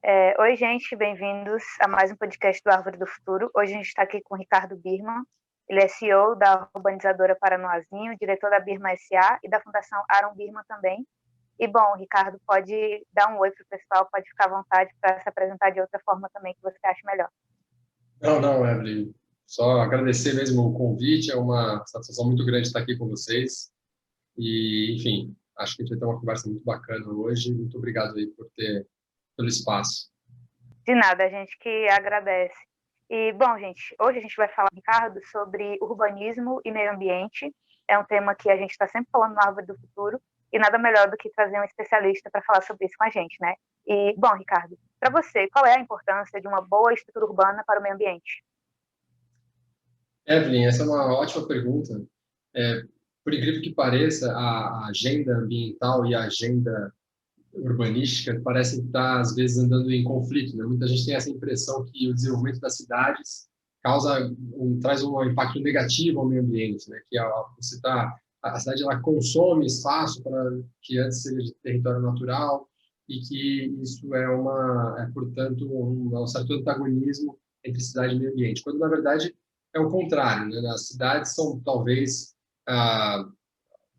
Oi, gente, bem-vindos a mais um podcast do Árvore do Futuro. Hoje a gente está aqui com o Ricardo Birman. Ele é CEO da urbanizadora Paranoazinho, diretor da Birman SA e da Fundação Aaron Birman também. E, bom, Ricardo, pode dar um oi para o pessoal, pode ficar à vontade para se apresentar de outra forma também que você acha melhor. Não, não, Evelyn. Só agradecer mesmo o convite. É uma satisfação muito grande estar aqui com vocês. E, enfim, acho que a gente vai ter uma conversa muito bacana hoje. Muito obrigado aí pelo espaço. De nada, a gente que agradece. E, bom, gente, hoje a gente vai falar, Ricardo, sobre urbanismo e meio ambiente. É um tema que a gente está sempre falando no Árvore do Futuro, e nada melhor do que trazer um especialista para falar sobre isso com a gente, né? E, bom, Ricardo, para você, qual é a importância de uma boa estrutura urbana para o meio ambiente? Evelyn, essa é uma ótima pergunta. É, por incrível que pareça, a agenda ambiental e a agenda urbanística parecem estar, às vezes, andando em conflito, né? Muita gente tem essa impressão que o desenvolvimento das cidades traz um impacto negativo ao meio ambiente, né? A cidade ela consome espaço para que antes seja de território natural e que isso portanto, um certo antagonismo entre cidade e meio ambiente, quando, na verdade, é o contrário, né? As cidades são, talvez, a,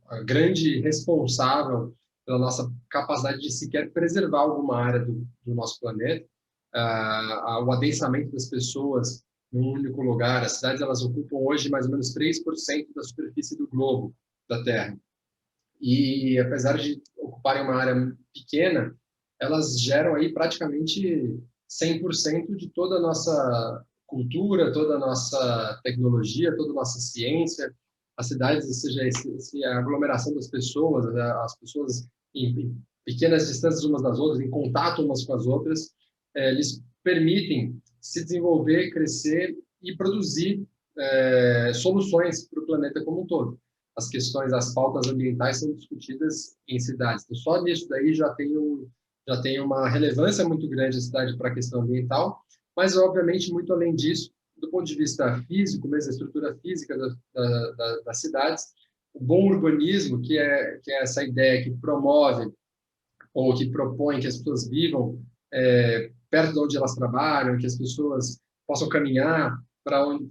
a grande responsável pela nossa capacidade de sequer preservar alguma área do nosso planeta, o adensamento das pessoas num único lugar. As cidades elas ocupam hoje mais ou menos 3% da superfície do globo da Terra. E apesar de ocuparem uma área pequena, elas geram aí praticamente 100% de toda a nossa cultura, toda a nossa tecnologia, toda a nossa ciência. As cidades, ou seja, a aglomeração das pessoas, as pessoas em pequenas distâncias umas das outras, em contato umas com as outras, eles permitem se desenvolver, crescer e produzir soluções para o planeta como um todo. As questões, as pautas ambientais são discutidas em cidades. Então, só nisso daí já tem uma relevância muito grande a cidade para a questão ambiental, mas, obviamente, muito além disso, do ponto de vista físico, mesmo a estrutura física das cidades, o bom urbanismo, que é essa ideia que promove ou que propõe que as pessoas vivam perto de onde elas trabalham, que as pessoas possam caminhar para onde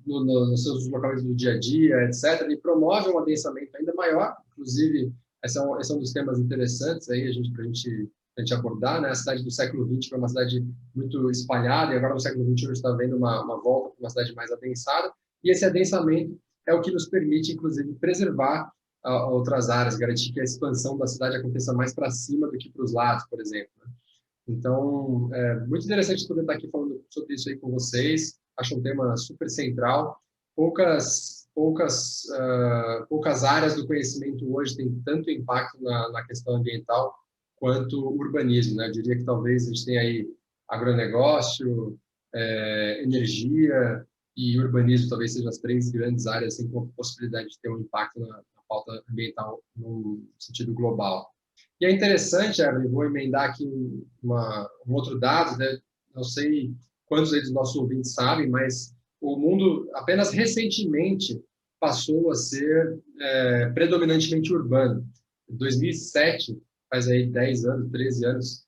nos seus locais do dia a dia, etc. E promove um adensamento ainda maior. Inclusive, esse é um dos temas interessantes aí a gente abordar, né? A cidade do século XX foi uma cidade muito espalhada e agora no século XXI a gente está vendo uma volta para uma cidade mais adensada. E esse adensamento é o que nos permite, inclusive, preservar a outras áreas, garantir que a expansão da cidade aconteça mais para cima do que para os lados, por exemplo, né? Então, é muito interessante poder estar aqui falando sobre isso aí com vocês. Acho um tema super central. Poucas áreas do conhecimento hoje têm tanto impacto na questão ambiental quanto o urbanismo, né? Eu diria que talvez a gente tenha aí agronegócio, energia e urbanismo, talvez sejam as três grandes áreas assim, com a possibilidade de ter um impacto na pauta ambiental no sentido global. E é interessante, Evelyn, vou emendar aqui um outro dado, né? Não sei quantos aí dos nossos ouvintes sabem, mas o mundo apenas recentemente passou a ser predominantemente urbano. Em 2007, faz aí 10 anos, 13 anos,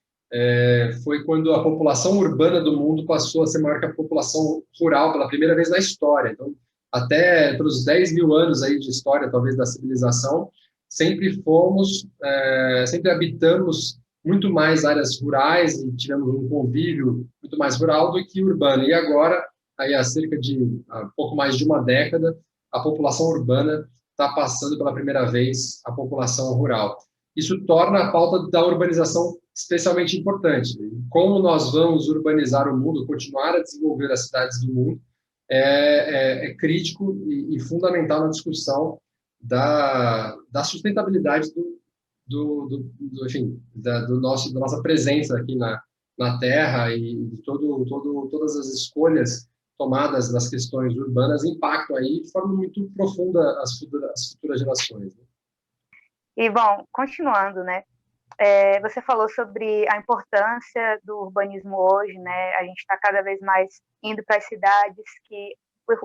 foi quando a população urbana do mundo passou a ser maior que a população rural pela primeira vez na história. Então, até pelos 10 mil anos aí de história, talvez, da civilização, sempre habitamos muito mais áreas rurais e tivemos um convívio muito mais rural do que urbano. E agora, aí há pouco mais de uma década, a população urbana está passando pela primeira vez a população rural. Isso torna a pauta da urbanização especialmente importante. Como nós vamos urbanizar o mundo, continuar a desenvolver as cidades do mundo, é crítico e fundamental na discussão da sustentabilidade enfim, da nossa presença aqui na Terra e de todas as escolhas tomadas nas questões urbanas impactam aí de forma muito profunda as futuras gerações, né? E, bom, continuando, né? Você falou sobre a importância do urbanismo hoje, né? A gente está cada vez mais indo para as cidades, que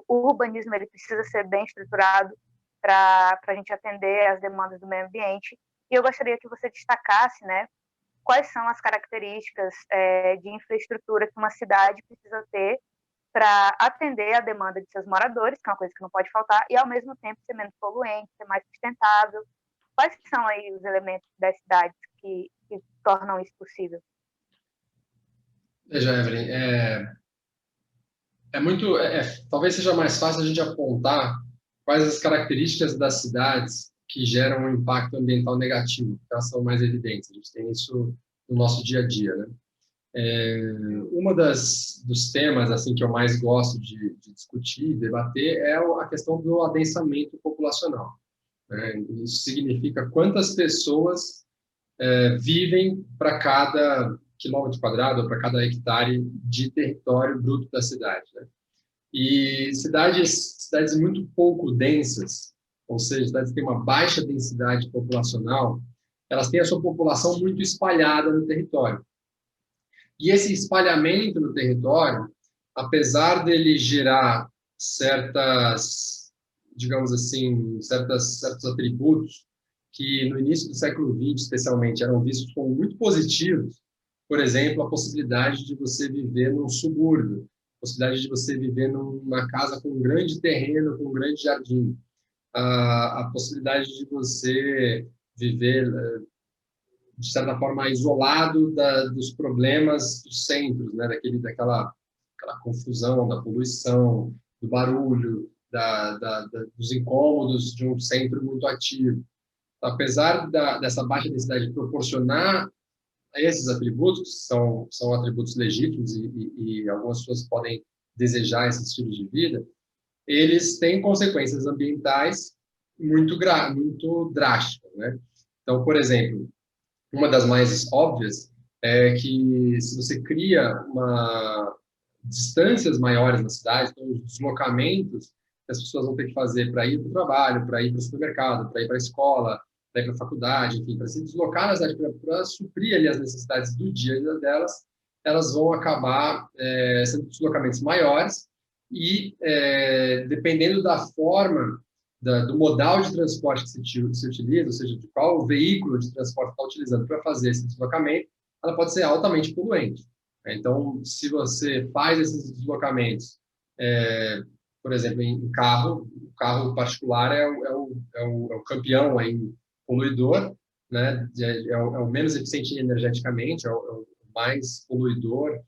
o urbanismo ele precisa ser bem estruturado para a gente atender às demandas do meio ambiente. E eu gostaria que você destacasse, né, quais são as características de infraestrutura que uma cidade precisa ter para atender a demanda de seus moradores, que é uma coisa que não pode faltar, e ao mesmo tempo ser menos poluente, ser mais sustentável. Quais são aí os elementos das cidades que tornam isso possível? Veja, Evelyn, talvez seja mais fácil a gente apontar quais as características das cidades que geram um impacto ambiental negativo, porque elas são mais evidentes. A gente tem isso no nosso dia a dia, né? Uma dos temas assim que eu mais gosto de discutir, debater, é a questão do adensamento populacional, né? Isso significa quantas pessoas vivem para cada quilômetro quadrado, ou para cada hectare de território bruto da cidade, né? E cidades muito pouco densas, ou seja, cidades que têm uma baixa densidade populacional, elas têm a sua população muito espalhada no território. E esse espalhamento no território, apesar dele gerar digamos assim, certos atributos que no início do século XX, especialmente, eram vistos como muito positivos, por exemplo, a possibilidade de você viver num subúrbio, a possibilidade de você viver numa casa com um grande terreno, com um grande jardim, a possibilidade de você viver de certa forma, isolado dos problemas dos centros, né? Aquela confusão, da poluição, do barulho, dos incômodos de um centro muito ativo. Apesar dessa baixa densidade proporcionar esses atributos, que são atributos legítimos e algumas pessoas podem desejar esse estilo de vida, eles têm consequências ambientais muito drásticas, né? Então, por exemplo, uma das mais óbvias é que se você cria distâncias maiores na cidade, então os deslocamentos que as pessoas vão ter que fazer para ir para o trabalho, para ir para o supermercado, para ir para a escola, para ir para a faculdade, enfim, para se deslocar na cidade, para suprir ali as necessidades do dia a dia delas, elas vão acabar sendo deslocamentos maiores e, dependendo da forma do modal de transporte que se utiliza, ou seja, de qual veículo de transporte está utilizando para fazer esse deslocamento, ela pode ser altamente poluente. Então, se você faz esses deslocamentos, por exemplo, em carro, o carro particular é o campeão aí, poluidor, né? É o menos eficiente energeticamente, é o mais poluidor,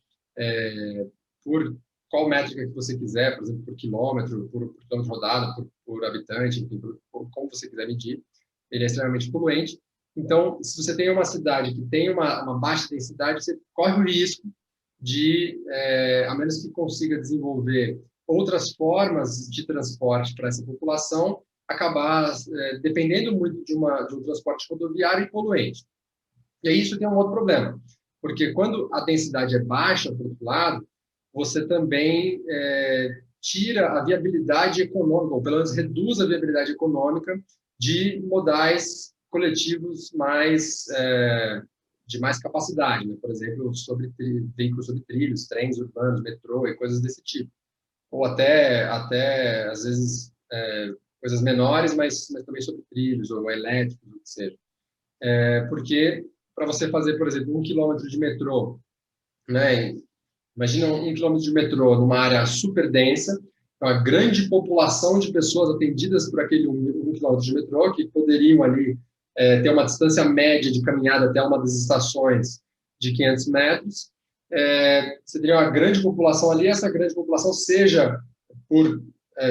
por qual métrica que você quiser, por exemplo, por quilômetro, por quilômetro rodado, por habitante, enfim, como você quiser medir, ele é extremamente poluente. Então, se você tem uma cidade que tem uma baixa densidade, você corre o risco de, a menos que consiga desenvolver outras formas de transporte para essa população, acabar dependendo muito de um transporte rodoviário e poluente. E aí isso tem um outro problema, porque quando a densidade é baixa, por outro lado, você também tira a viabilidade econômica, ou pelo menos reduz a viabilidade econômica de modais coletivos de mais capacidade, né? Por exemplo, veículos sobre trilhos, trens urbanos, metrô e coisas desse tipo. Ou até às vezes, coisas menores, mas também sobre trilhos, ou elétricos, o que seja. Porque para você fazer, por exemplo, 1 quilômetro de metrô, né? Imagina 1 quilômetro de metrô numa área super densa, uma grande população de pessoas atendidas por aquele 1 quilômetro de metrô, que poderiam ali ter uma distância média de caminhada até uma das estações de 500 metros. Você teria uma grande população ali, essa grande população seja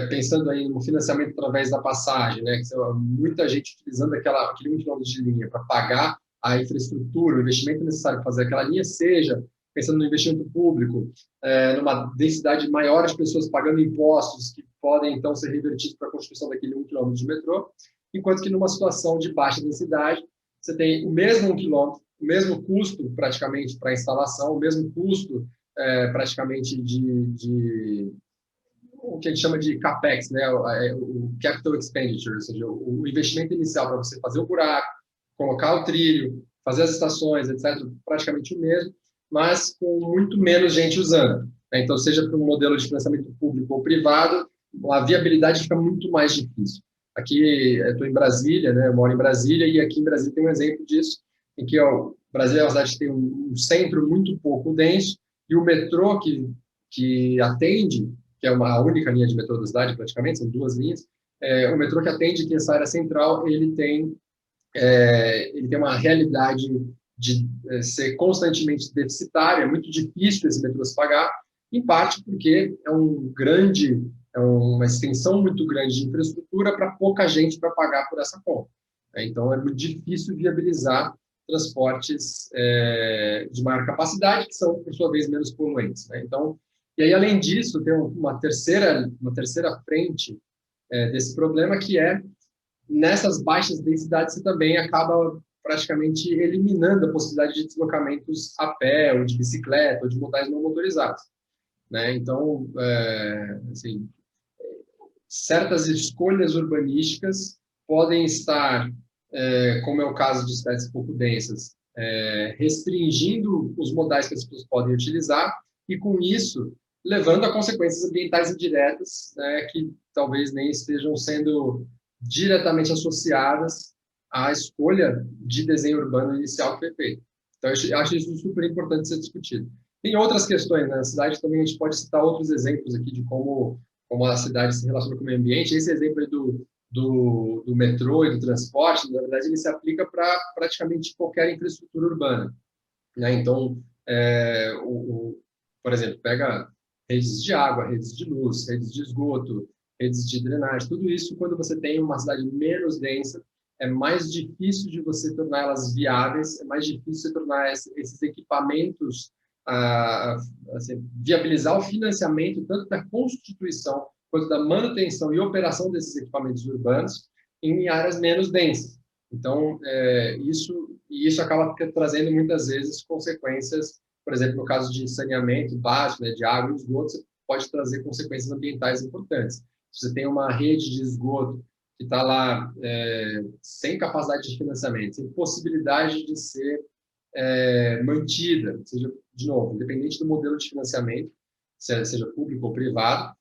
pensando aí no financiamento através da passagem, né, que muita gente utilizando aquele 1 quilômetro de linha para pagar a infraestrutura, o investimento necessário para fazer aquela linha, seja pensando no investimento público, numa densidade maior de pessoas pagando impostos que podem, então, ser revertidos para a construção daquele 1 quilômetro de metrô, enquanto que numa situação de baixa densidade, você tem o mesmo 1 quilômetro, o mesmo custo, praticamente, para a instalação, o mesmo custo, praticamente, o que a gente chama de CAPEX, né? O Capital Expenditure, ou seja, o investimento inicial para você fazer o buraco, colocar o trilho, fazer as estações, etc., praticamente o mesmo, mas com muito menos gente usando. Então, seja para um modelo de financiamento público ou privado, a viabilidade fica muito mais difícil. Aqui, eu estou em Brasília, né? Eu moro em Brasília, e aqui em Brasília tem um exemplo disso, em que Brasil é uma cidade que tem um centro muito pouco denso, e o metrô que atende, que é a única linha de metrô da cidade, praticamente, são duas linhas, o metrô que atende aqui essa área central, ele tem uma realidade de ser constantemente deficitário, é muito difícil esse metrô se pagar, em parte porque é uma extensão muito grande de infraestrutura para pouca gente para pagar por essa conta. Então, é muito difícil viabilizar transportes de maior capacidade, que são, por sua vez, menos poluentes. Né? Então, e aí, além disso, tem uma terceira frente desse problema, que é nessas baixas densidades você também acaba praticamente eliminando a possibilidade de deslocamentos a pé, ou de bicicleta, ou de modais não motorizados. Né? Então, assim, certas escolhas urbanísticas podem estar, como é o caso de cidades pouco densas, restringindo os modais que as pessoas podem utilizar e, com isso, levando a consequências ambientais indiretas, né, que talvez nem estejam sendo diretamente associadas à escolha de desenho urbano inicial que foi feito. Então, eu acho isso super importante ser discutido. Tem outras questões, né? Na cidade também a gente pode citar outros exemplos aqui de como a cidade se relaciona com o meio ambiente. Esse exemplo aí do metrô e do transporte, na verdade, ele se aplica para praticamente qualquer infraestrutura urbana. Né? Então, por exemplo, pega redes de água, redes de luz, redes de esgoto, redes de drenagem, tudo isso, quando você tem uma cidade menos densa, é mais difícil de você tornar elas viáveis, é mais difícil de tornar esses equipamentos, assim, viabilizar o financiamento tanto da constituição quanto da manutenção e operação desses equipamentos urbanos em áreas menos densas. Então, isso acaba trazendo muitas vezes consequências, por exemplo, no caso de saneamento básico, né, de água e esgoto, você pode trazer consequências ambientais importantes. Se você tem uma rede de esgoto que está lá sem capacidade de financiamento, sem possibilidade de ser mantida, seja, de novo, independente do modelo de financiamento, seja público ou privado,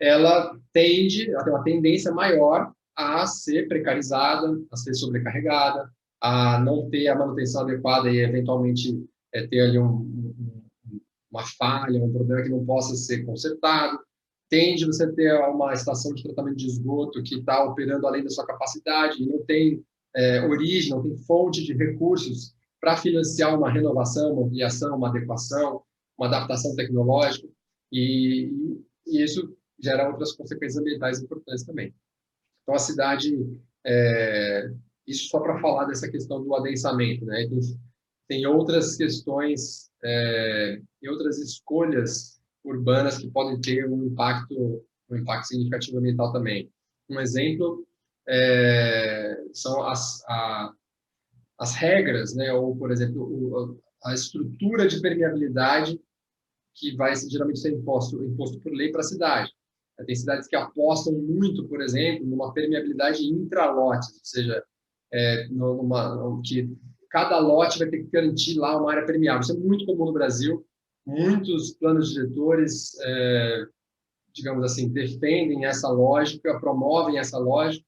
ela tem uma tendência maior a ser precarizada, a ser sobrecarregada, a não ter a manutenção adequada e, eventualmente, ter ali uma falha, um problema que não possa ser consertado. Tende você a ter uma estação de tratamento de esgoto que está operando além da sua capacidade e não tem origem, não tem fonte de recursos para financiar uma renovação, uma ampliação, uma adequação, uma adaptação tecnológica, e isso gera outras consequências ambientais importantes também. Então, a cidade, isso só para falar dessa questão do adensamento, né? Tem outras questões e outras escolhas urbanas que podem ter um impacto significativo ambiental também. Um exemplo são as regras, né? Ou, por exemplo, a estrutura de permeabilidade que vai geralmente ser imposto por lei para a cidade. Tem cidades que apostam muito, por exemplo, numa permeabilidade intra-lotes, ou seja, que cada lote vai ter que garantir lá uma área permeável. Isso é muito comum no Brasil. Muitos planos diretores, digamos assim, defendem essa lógica, promovem essa lógica,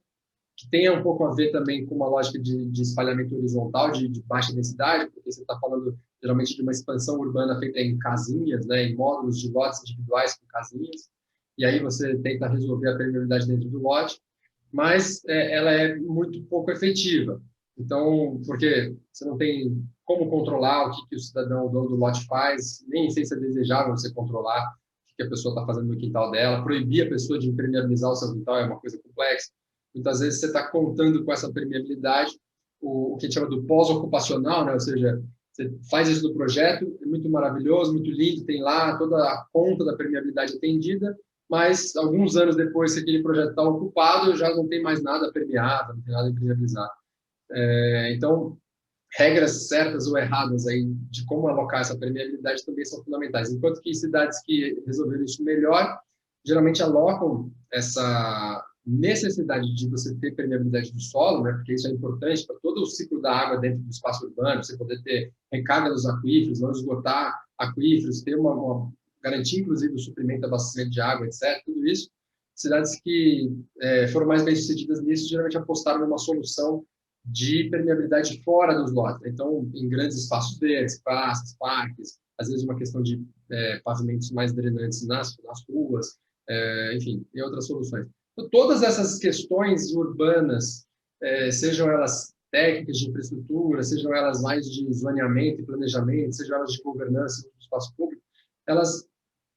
que tem um pouco a ver também com uma lógica de espalhamento horizontal, de baixa densidade, porque você está falando geralmente de uma expansão urbana feita em casinhas, né, em módulos de lotes individuais com casinhas, e aí você tenta resolver a permeabilidade dentro do lote, mas ela é muito pouco efetiva. Então, porque você não tem como controlar o que o cidadão, o dono do lote faz, nem sei se é desejável você controlar o que a pessoa está fazendo no quintal dela, proibir a pessoa de impermeabilizar o seu quintal é uma coisa complexa. Muitas vezes você está contando com essa permeabilidade, o que a gente chama do pós-ocupacional, né? Ou seja, você faz isso no projeto, é muito maravilhoso, muito lindo, tem lá toda a conta da permeabilidade atendida, mas alguns anos depois que aquele projeto está ocupado, já não tem mais nada permeado, não tem nada impermeabilizado. Então, regras certas ou erradas aí de como alocar essa permeabilidade também são fundamentais. Enquanto que cidades que resolveram isso melhor, geralmente alocam essa necessidade de você ter permeabilidade do solo, né, porque isso é importante para todo o ciclo da água dentro do espaço urbano, você poder ter recarga dos aquíferos, não esgotar aquíferos, ter garantir, inclusive, o suprimento do abastecimento de água, etc. Tudo isso, cidades que foram mais bem-sucedidas nisso, geralmente apostaram numa solução de permeabilidade fora dos lotes. Então, em grandes espaços verdes, praças, parques, às vezes uma questão de pavimentos mais drenantes nas ruas, enfim, e outras soluções. Então, todas essas questões urbanas, sejam elas técnicas de infraestrutura, sejam elas mais de zoneamento e planejamento, sejam elas de governança do espaço público, elas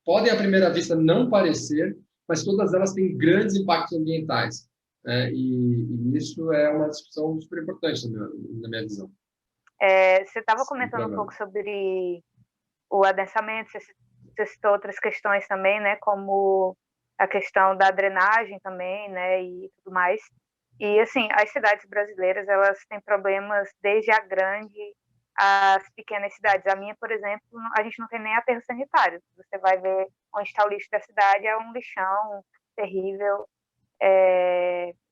podem, à primeira vista, não parecer, mas todas elas têm grandes impactos ambientais. E isso é uma discussão super importante na minha visão. Você estava comentando um pouco sobre o adensamento, você citou outras questões também, né, como a questão da drenagem também, né, e tudo mais. E, assim, as cidades brasileiras, elas têm problemas desde a grande às pequenas cidades. A minha, por exemplo, a gente não tem nem aterro sanitário. Você vai ver onde está o lixo da cidade, é um lixão terrível.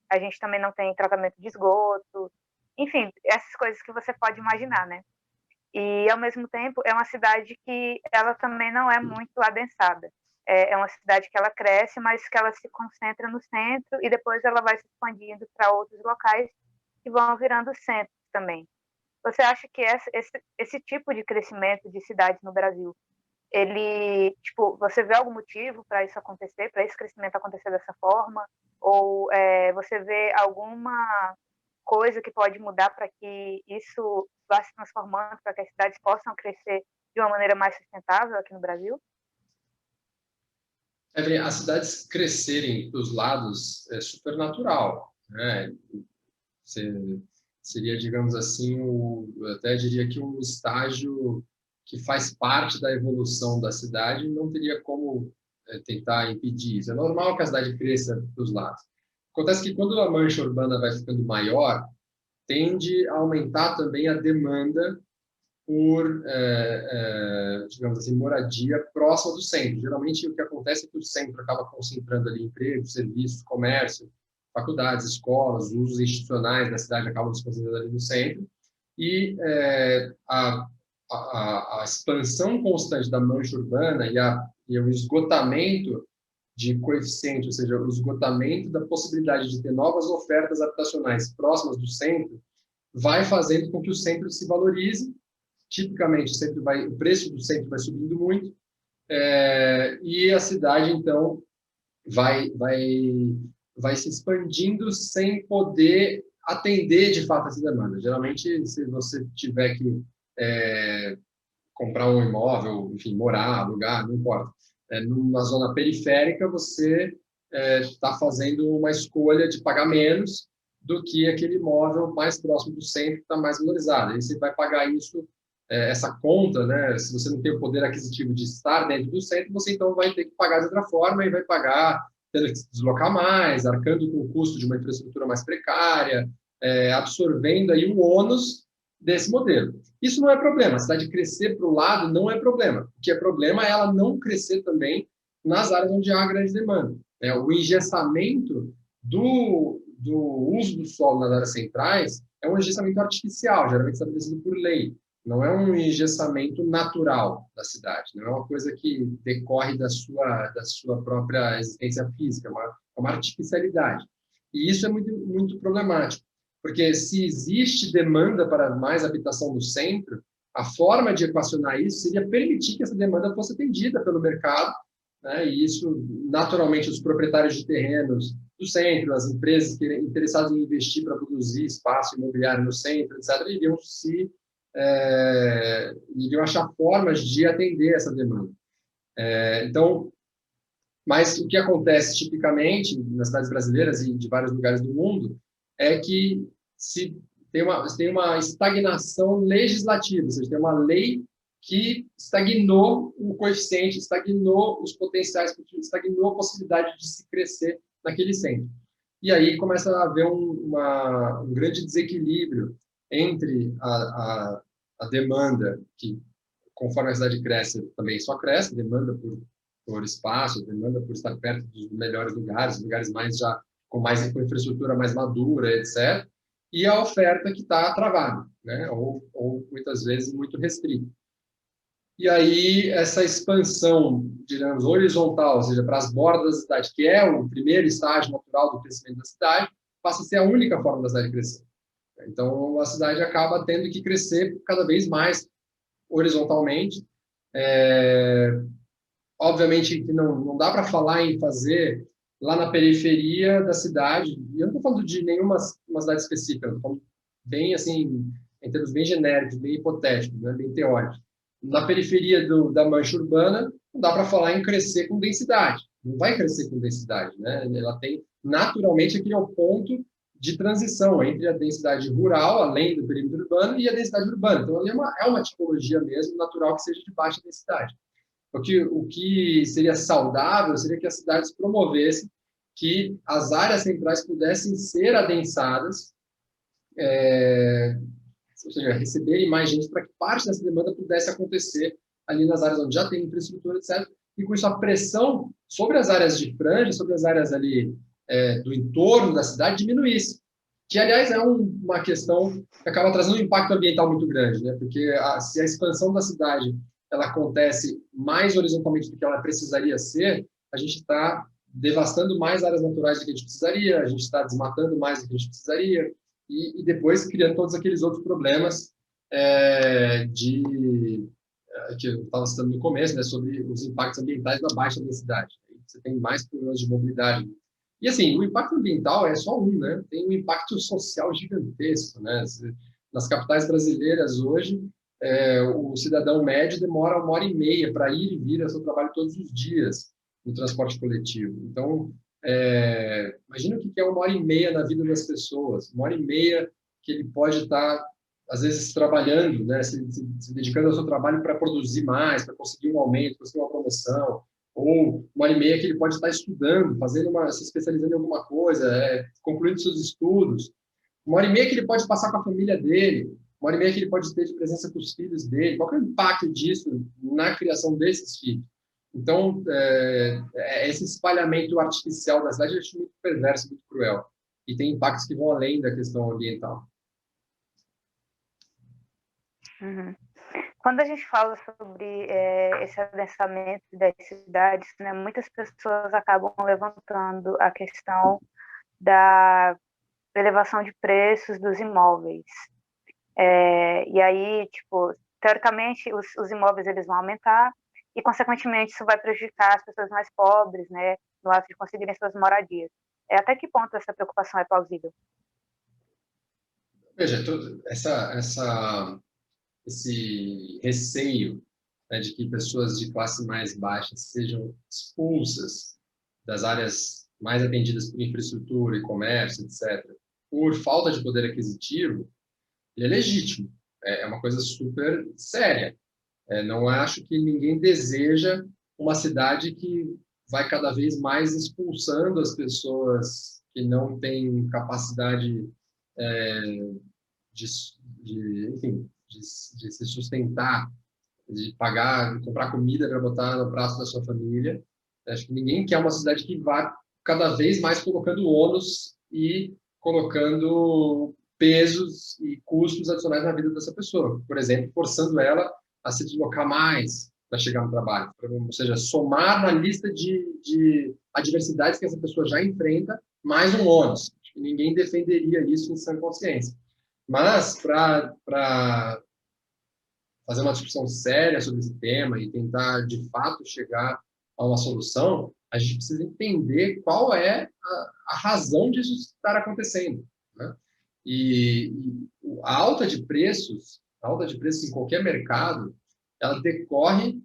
A gente também não tem tratamento de esgoto. Enfim, essas coisas que você pode imaginar, né? E, ao mesmo tempo, é uma cidade que ela também não é muito adensada. É uma cidade que ela cresce, mas que ela se concentra no centro e depois ela vai se expandindo para outros locais que vão virando centros também. Você acha que esse tipo de crescimento de cidades no Brasil, ele, tipo, você vê algum motivo para isso acontecer, para esse crescimento acontecer dessa forma? Ou você vê alguma coisa que pode mudar para que isso vá se transformando, para que as cidades possam crescer de uma maneira mais sustentável aqui no Brasil? Evelyn, as cidades crescerem dos lados é super natural, né? Seria, digamos assim, eu até diria que um estágio que faz parte da evolução da cidade, não teria como tentar impedir isso. É normal que a cidade cresça dos lados. Acontece que quando a mancha urbana vai ficando maior, tende a aumentar também a demanda por, digamos assim, moradia próxima do centro. Geralmente, o que acontece é que o centro acaba concentrando ali empregos, serviços, comércio, faculdades, escolas, usos institucionais da cidade acabam se concentrando ali no centro, e a expansão constante da mancha urbana e o esgotamento de coeficiente, ou seja, o esgotamento da possibilidade de ter novas ofertas habitacionais próximas do centro, vai fazendo com que o centro se valorize. Tipicamente, o preço do centro vai subindo muito, e a cidade, então, vai se expandindo sem poder atender, de fato, essa demanda. Geralmente, se você tiver que comprar um imóvel, enfim, morar, alugar, não importa, numa zona periférica, você está fazendo uma escolha de pagar menos do que aquele imóvel mais próximo do centro que está mais valorizado. Aí você vai pagar isso, essa conta, né? Se você não tem o poder aquisitivo de estar dentro do centro, você então vai ter que pagar de outra forma e vai pagar tendo que se deslocar mais, arcando com o custo de uma infraestrutura mais precária, absorvendo aí o ônus desse modelo. Isso não é problema. A cidade crescer para o lado não é problema. O que é problema é ela não crescer também nas áreas onde há grande demanda. O engessamento do uso do solo nas áreas centrais é um engessamento artificial, geralmente estabelecido por lei. Não é um engessamento natural da cidade. Não é uma coisa que decorre da sua própria existência física. É uma artificialidade. E isso é muito, muito problemático. Porque se existe demanda para mais habitação no centro, a forma de equacionar isso seria permitir que essa demanda fosse atendida pelo mercado, né? E isso, naturalmente, os proprietários de terrenos do centro, as empresas interessadas em investir para produzir espaço imobiliário no centro, etc., iriam achar formas de atender essa demanda. Então, mas o que acontece tipicamente nas cidades brasileiras e de vários lugares do mundo é que se tem uma estagnação legislativa, ou seja, tem uma lei que estagnou o coeficiente, estagnou os potenciais, estagnou a possibilidade de se crescer naquele centro. E aí começa a haver um grande desequilíbrio entre a demanda, que conforme a cidade cresce, também só cresce, a demanda por espaço, a demanda por estar perto dos melhores lugares mais já com infraestrutura mais madura, etc., e a oferta que está travada, né? ou muitas vezes muito restrita. E aí essa expansão, digamos, horizontal, ou seja, para as bordas da cidade, que é o primeiro estágio natural do crescimento da cidade, passa a ser a única forma da cidade crescer. Então, a cidade acaba tendo que crescer cada vez mais horizontalmente. É, obviamente que não dá para falar em fazer lá na periferia da cidade, e eu não estou falando de nenhuma uma cidade específica, estou falando bem assim, em termos bem genéricos, bem hipotéticos, né, bem teóricos. Na periferia da mancha urbana, não dá para falar em crescer com densidade. Não vai crescer com densidade, né? Ela tem, naturalmente, aquele é o ponto de transição entre a densidade rural, além do perímetro urbano, e a densidade urbana. Então, ali é uma tipologia mesmo natural que seja de baixa densidade. O que seria saudável seria que as cidades promovessem que as áreas centrais pudessem ser adensadas, ou seja, receberem mais gente para que parte dessa demanda pudesse acontecer ali nas áreas onde já tem infraestrutura, etc. E com isso a pressão sobre as áreas de franja, sobre as áreas ali do entorno da cidade diminuísse. Que, aliás, é uma questão que acaba trazendo um impacto ambiental muito grande, né? Porque se a expansão da cidade ela acontece mais horizontalmente do que ela precisaria ser, a gente está devastando mais áreas naturais do que a gente precisaria, a gente está desmatando mais do que a gente precisaria, e depois criando todos aqueles outros problemas que eu estava citando no começo, né, sobre os impactos ambientais da baixa densidade. Você tem mais problemas de mobilidade. E assim, o impacto ambiental é só um, né? Tem um impacto social gigantesco, né? Nas capitais brasileiras hoje, o cidadão médio demora 1h30 para ir e vir ao seu trabalho todos os dias no transporte coletivo. Então, imagina o que é 1h30 na vida das pessoas. 1h30 que ele pode estar, às vezes, trabalhando, né? Se dedicando ao seu trabalho para produzir mais, para conseguir um aumento, conseguir uma promoção, ou 1h30 que ele pode estar estudando, se especializando em alguma coisa, concluindo seus estudos. 1h30 que ele pode passar com a família dele, 1h30 que ele pode ter de presença com os filhos dele. Qual é o impacto disso na criação desses filhos? Então, esse espalhamento artificial da cidade eu acho muito perverso, muito cruel. E tem impactos que vão além da questão ambiental. Uhum. Quando a gente fala sobre esse adensamento das cidades, né, muitas pessoas acabam levantando a questão da elevação de preços dos imóveis. E aí, tipo, teoricamente, os imóveis eles vão aumentar e, consequentemente, isso vai prejudicar as pessoas mais pobres, né, no ato de conseguirem suas moradias. Até que ponto essa preocupação é plausível? Veja, esse receio, né, de que pessoas de classe mais baixa sejam expulsas das áreas mais atendidas por infraestrutura e comércio, etc., por falta de poder aquisitivo, ele é legítimo. É uma coisa super séria. Não acho que ninguém deseja uma cidade que vai cada vez mais expulsando as pessoas que não têm capacidade de, enfim, de se sustentar, de pagar, de comprar comida para botar no prato da sua família. Acho que ninguém quer uma cidade que vá cada vez mais colocando ônus e colocando pesos e custos adicionais na vida dessa pessoa. Por exemplo, forçando ela a se deslocar mais para chegar no trabalho. Ou seja, somar na lista de adversidades que essa pessoa já enfrenta mais um ônus. Acho que ninguém defenderia isso em sã consciência. Mas, para fazer uma discussão séria sobre esse tema e tentar, de fato, chegar a uma solução, a gente precisa entender qual é a razão disso estar acontecendo, né? E a alta de preços em qualquer mercado, ela decorre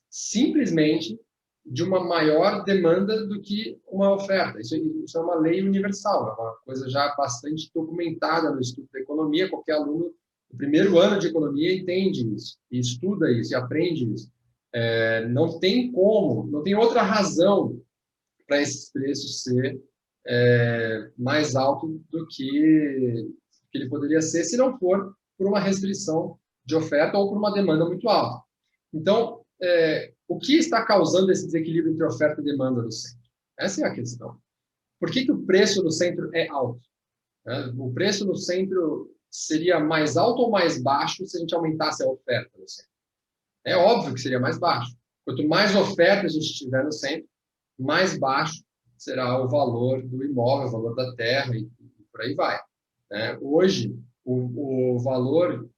simplesmente de uma maior demanda do que uma oferta. Isso é uma lei universal, é uma coisa já bastante documentada no estudo da economia. Qualquer aluno do primeiro ano de economia entende isso, e estuda isso, e aprende isso. Não tem não tem outra razão para esses preços ser mais alto do que ele poderia ser se não for por uma restrição de oferta ou por uma demanda muito alta. Então, o que está causando esse desequilíbrio entre oferta e demanda no centro? Essa é a questão. Por que o preço no centro é alto? O preço no centro seria mais alto ou mais baixo se a gente aumentasse a oferta no centro? É óbvio que seria mais baixo. Quanto mais oferta a gente tiver no centro, mais baixo será o valor do imóvel, o valor da terra e por aí vai. Hoje, o valor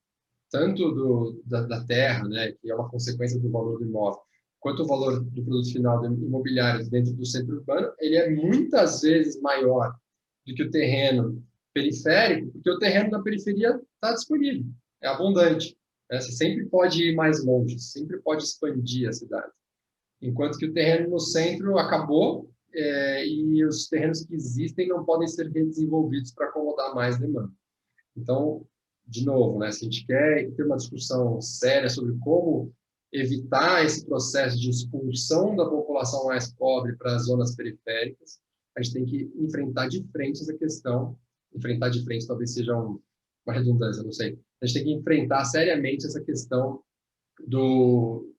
tanto da terra, né, que é uma consequência do valor do imóvel, quanto o valor do produto final do imobiliário dentro do centro urbano, ele é muitas vezes maior do que o terreno periférico, porque o terreno na periferia está disponível, é abundante. Né? Você sempre pode ir mais longe, sempre pode expandir a cidade. Enquanto que o terreno no centro acabou e os terrenos que existem não podem ser redesenvolvidos para acomodar mais demanda. Então, de novo, né, se a gente quer ter uma discussão séria sobre como evitar esse processo de expulsão da população mais pobre para as zonas periféricas, a gente tem que enfrentar de frente essa questão. Enfrentar de frente talvez seja uma redundância, não sei. A gente tem que enfrentar seriamente essa questão do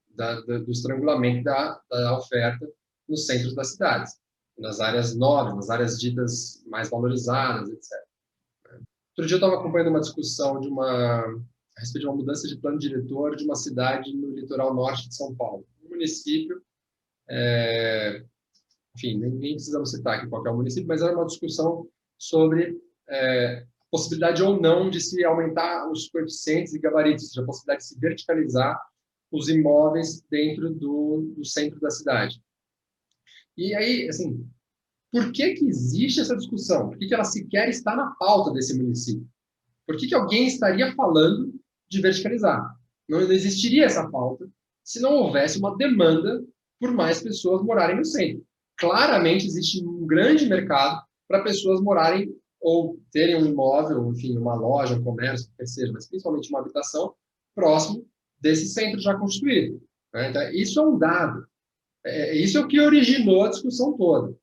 estrangulamento da oferta nos centros das cidades, nas áreas nobres, nas áreas ditas mais valorizadas, etc. Outro dia eu estava acompanhando uma discussão a respeito de uma mudança de plano diretor de uma cidade no litoral norte de São Paulo. Um município, enfim, nem precisamos citar aqui qual é o município, mas era uma discussão sobre possibilidade ou não de se aumentar os coeficientes e gabaritos, ou seja, a possibilidade de se verticalizar os imóveis dentro do centro da cidade. E aí, assim, por que existe essa discussão? Por que ela sequer está na pauta desse município? Por que alguém estaria falando de verticalizar? Não existiria essa pauta se não houvesse uma demanda por mais pessoas morarem no centro. Claramente existe um grande mercado para pessoas morarem ou terem um imóvel, enfim, uma loja, um comércio, o que seja, mas principalmente uma habitação próximo desse centro já construído. Né? Então, isso é um dado. Isso é o que originou a discussão toda.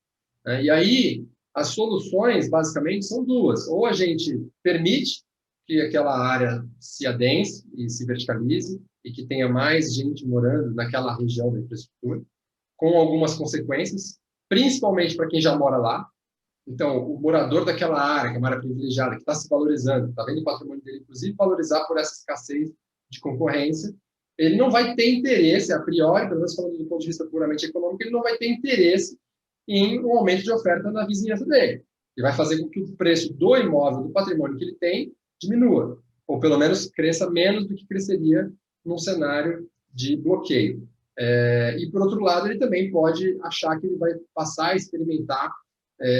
Né? E aí, as soluções, basicamente, são duas. Ou a gente permite que aquela área se adense e se verticalize e que tenha mais gente morando naquela região da infraestrutura, com algumas consequências, principalmente para quem já mora lá. Então, o morador daquela área, que é uma área privilegiada, que está se valorizando, está vendo o patrimônio dele, inclusive, valorizar por essa escassez de concorrência, ele não vai ter interesse, a priori, pelo menos falando do ponto de vista puramente econômico, ele não vai ter interesse em um aumento de oferta na vizinhança dele. E vai fazer com que o preço do imóvel, do patrimônio que ele tem, diminua. Ou, pelo menos, cresça menos do que cresceria num cenário de bloqueio. E, por outro lado, ele também pode achar que ele vai passar a experimentar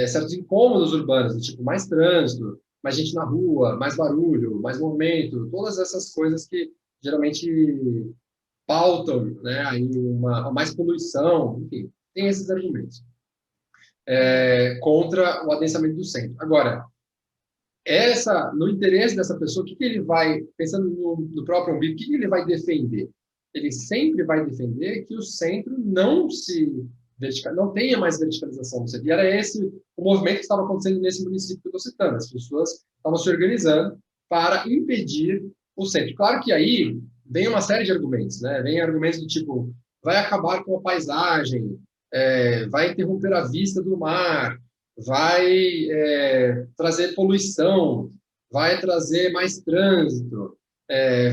certos incômodos urbanos, tipo mais trânsito, mais gente na rua, mais barulho, mais movimento, todas essas coisas que geralmente pautam, né, aí mais poluição, enfim, tem esses argumentos contra o adensamento do centro. Agora, no interesse dessa pessoa, o que ele vai, pensando no próprio umbigo, o que ele vai defender? Ele sempre vai defender que o centro não tenha mais verticalização do centro. E era esse o movimento que estava acontecendo nesse município que eu estou citando. As pessoas estavam se organizando para impedir o centro. Claro que aí vem uma série de argumentos, né? Vem argumentos do tipo, vai acabar com a paisagem, vai interromper a vista do mar, vai trazer poluição, vai trazer mais trânsito,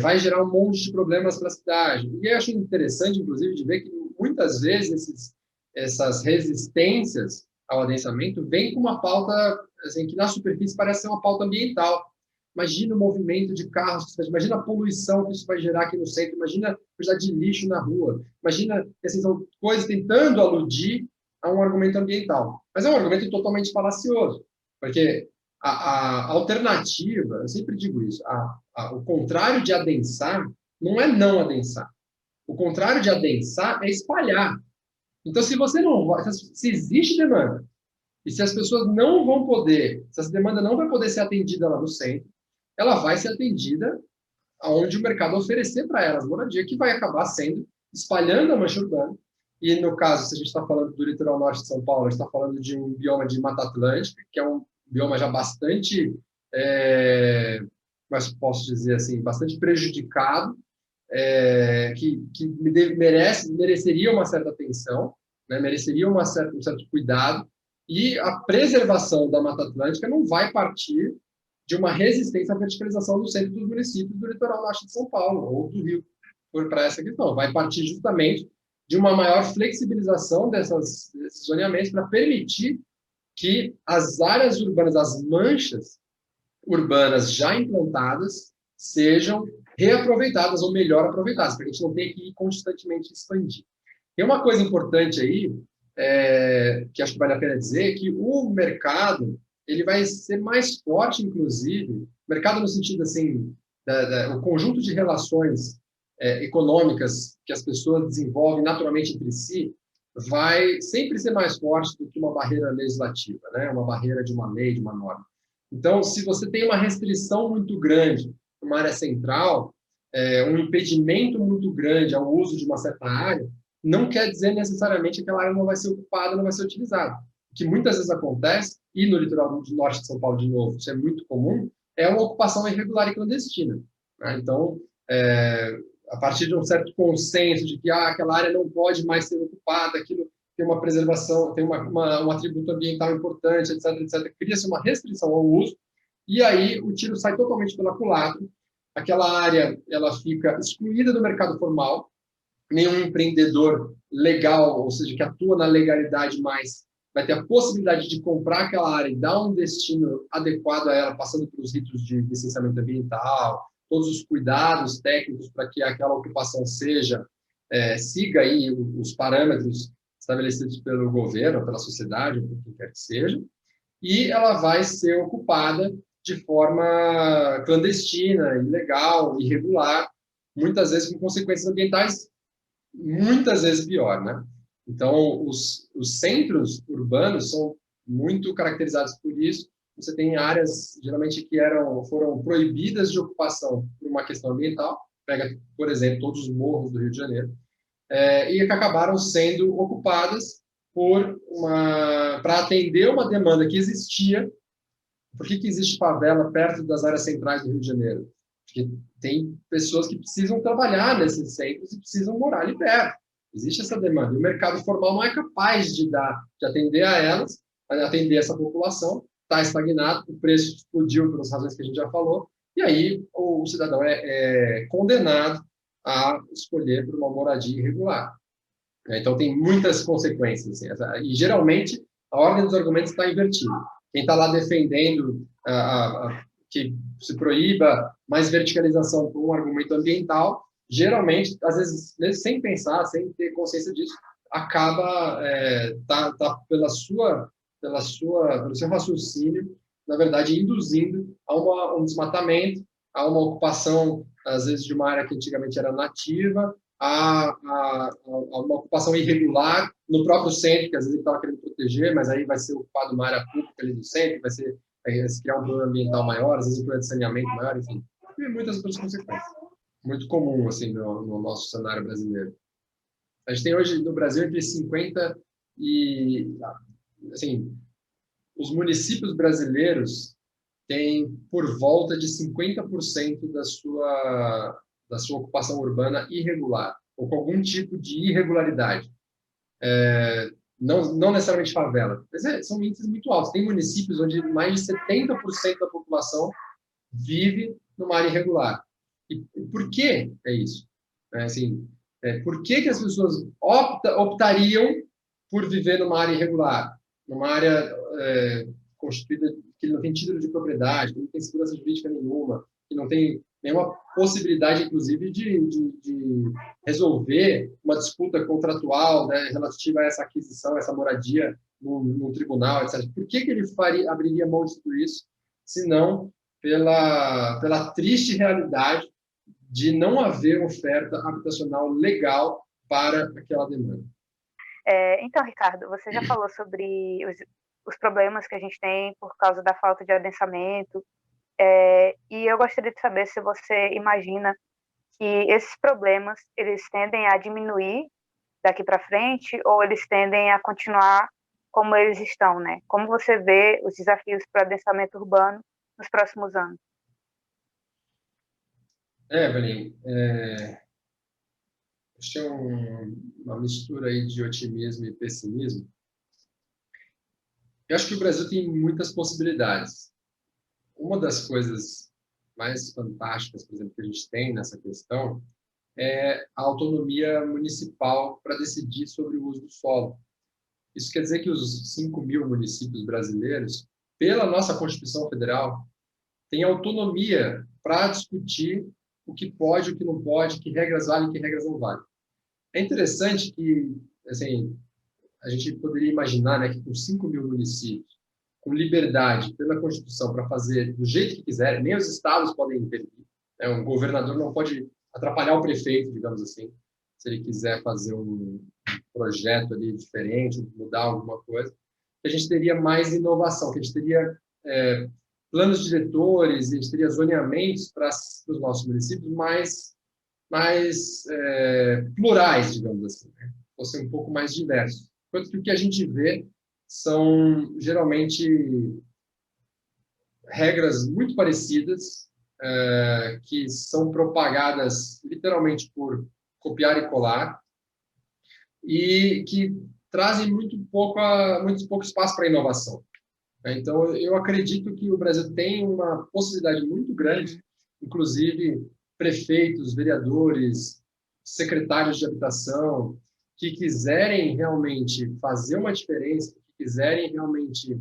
vai gerar um monte de problemas para a cidade. E eu acho interessante, inclusive, de ver que muitas vezes essas resistências ao adensamento vêm com uma pauta assim, que na superfície parece ser uma pauta ambiental. Imagina o movimento de carros, imagina a poluição que isso vai gerar aqui no centro, imagina a quantidade de lixo na rua, imagina assim, são coisas tentando aludir a um argumento ambiental. Mas é um argumento totalmente falacioso, porque a alternativa, eu sempre digo isso, o contrário de adensar não é não adensar. O contrário de adensar é espalhar. Então, se você não vai, se existe demanda, e se as pessoas não vão poder, se essa demanda não vai poder ser atendida lá no centro, ela vai ser atendida aonde o mercado oferecer para elas moradia, que vai acabar sendo espalhando a mancha urbana. E no caso, se a gente está falando do litoral norte de São Paulo, a gente está falando de um bioma de Mata Atlântica, que é um bioma já bastante, mas posso dizer assim, bastante prejudicado, que mereceria uma certa atenção, né, mereceria um certo cuidado, e a preservação da Mata Atlântica não vai partir de uma resistência à verticalização do centro dos municípios do litoral norte de São Paulo, ou do Rio, para essa questão. Vai partir justamente de uma maior flexibilização desses zoneamentos para permitir que as áreas urbanas, as manchas urbanas já implantadas sejam reaproveitadas ou melhor aproveitadas, para a gente não ter que ir constantemente expandir. Tem uma coisa importante aí, que acho que vale a pena dizer, que o mercado ele vai ser mais forte, inclusive, mercado no sentido assim, o conjunto de relações econômicas que as pessoas desenvolvem naturalmente entre si, vai sempre ser mais forte do que uma barreira legislativa, né? Uma barreira de uma lei, de uma norma. Então, se você tem uma restrição muito grande numa área central, um impedimento muito grande ao uso de uma certa área, não quer dizer necessariamente que aquela área não vai ser ocupada, não vai ser utilizada. O que muitas vezes acontece, e no litoral do norte de São Paulo, de novo, isso é muito comum, é uma ocupação irregular e clandestina. Né? Então, a partir de um certo consenso de que aquela área não pode mais ser ocupada, aquilo tem uma preservação, tem um atributo ambiental importante, etc., etc., cria-se uma restrição ao uso, e aí o tiro sai totalmente pela culatra, aquela área ela fica excluída do mercado formal, nenhum empreendedor legal, ou seja, que atua na legalidade mais, vai ter a possibilidade de comprar aquela área e dar um destino adequado a ela, passando pelos ritos de licenciamento ambiental, todos os cuidados técnicos para que aquela ocupação siga aí os parâmetros estabelecidos pelo governo, pela sociedade, por quem quer que seja, e ela vai ser ocupada de forma clandestina, ilegal, irregular, muitas vezes com consequências ambientais muitas vezes pior, né? Então, os centros urbanos são muito caracterizados por isso. Você tem áreas, geralmente, que foram proibidas de ocupação por uma questão ambiental. Pega, por exemplo, todos os morros do Rio de Janeiro. E que acabaram sendo ocupadas para atender uma demanda que existia. Por que existe favela perto das áreas centrais do Rio de Janeiro? Porque tem pessoas que precisam trabalhar nesses centros e precisam morar ali perto. Existe essa demanda. E o mercado formal não é capaz de atender a elas, atender essa população, está estagnado, o preço explodiu pelas razões que a gente já falou, e aí o cidadão é condenado a escolher por uma moradia irregular. Então, tem muitas consequências. Assim, e, geralmente, a ordem dos argumentos está invertida. Quem está lá defendendo que se proíba mais verticalização por um argumento ambiental, geralmente, às vezes, sem pensar, sem ter consciência disso, acaba pelo seu raciocínio, na verdade, induzindo a um desmatamento, a uma ocupação, às vezes, de uma área que antigamente era nativa, a uma ocupação irregular no próprio centro, que às vezes ele estava querendo proteger, mas aí vai ser ocupado uma área pública ali do centro, vai se criar um problema ambiental maior, às vezes um problema de saneamento maior, enfim, e muitas outras consequências. Muito comum, assim, no nosso cenário brasileiro. A gente tem hoje no Brasil entre 50 e, assim, os municípios brasileiros têm por volta de 50% da sua ocupação urbana irregular, ou com algum tipo de irregularidade. Não necessariamente favela, mas são índices muito altos. Tem municípios onde mais de 70% da população vive numa área irregular. E por que é isso? Por que as pessoas optariam por viver numa área irregular? Numa área constituída que não tem título de propriedade, que não tem segurança jurídica nenhuma, que não tem nenhuma possibilidade, inclusive, de resolver uma disputa contratual, né, relativa a essa aquisição, essa moradia no tribunal, etc. Por que ele abriria mão de tudo isso, se não pela triste realidade de não haver oferta habitacional legal para aquela demanda? Então, Ricardo, você já falou sobre os problemas que a gente tem por causa da falta de adensamento, e eu gostaria de saber se você imagina que esses problemas eles tendem a diminuir daqui para frente ou eles tendem a continuar como eles estão, né? Como você vê os desafios para o adensamento urbano nos próximos anos? Evelyn, acho que é uma mistura aí de otimismo e pessimismo. Eu acho que o Brasil tem muitas possibilidades. Uma das coisas mais fantásticas, por exemplo, que a gente tem nessa questão é a autonomia municipal para decidir sobre o uso do solo. Isso quer dizer que os 5.000 municípios brasileiros, pela nossa Constituição Federal, tem autonomia para discutir o que pode, o que não pode, que regras valem, que regras não valem. É interessante que, assim, a gente poderia imaginar, né, que com 5 mil municípios, com liberdade pela Constituição para fazer do jeito que quiser, nem os estados podem intervir, né? Um governador não pode atrapalhar o prefeito, digamos assim, se ele quiser fazer um projeto ali diferente, mudar alguma coisa, que a gente teria mais inovação, que a gente teria planos diretores, a gente teria zoneamentos para os nossos municípios mais plurais, digamos assim, né? Fossem um pouco mais diversos. Enquanto que o que a gente vê são, geralmente, regras muito parecidas, que são propagadas literalmente por copiar e colar, e que trazem muito pouco espaço para inovação. Então, eu acredito que o Brasil tem uma possibilidade muito grande, inclusive prefeitos, vereadores, secretários de habitação, que quiserem realmente fazer uma diferença, que quiserem realmente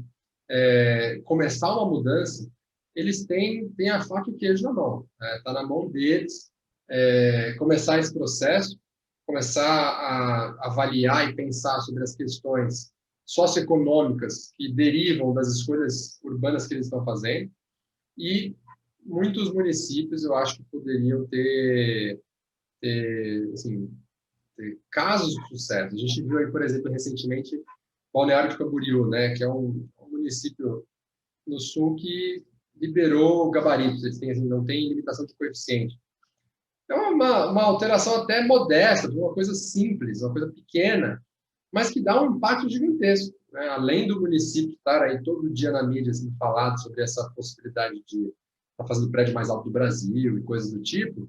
começar uma mudança, eles têm a faca e o queijo na mão. Está na mão deles começar esse processo, começar a avaliar e pensar sobre as questões socioeconômicas que derivam das escolhas urbanas que eles estão fazendo, e muitos municípios eu acho que poderiam assim, ter casos de sucesso. A gente viu aí, por exemplo, recentemente, Balneário de Camboriú, né, que é um município no sul que liberou gabaritos, eles têm, assim, não tem limitação de coeficiente. É uma alteração até modesta, de uma coisa simples, uma coisa pequena, mas que dá um impacto gigantesco, né? Além do município estar aí todo dia na mídia sendo falado sobre essa possibilidade de estar fazendo o prédio mais alto do Brasil e coisas do tipo,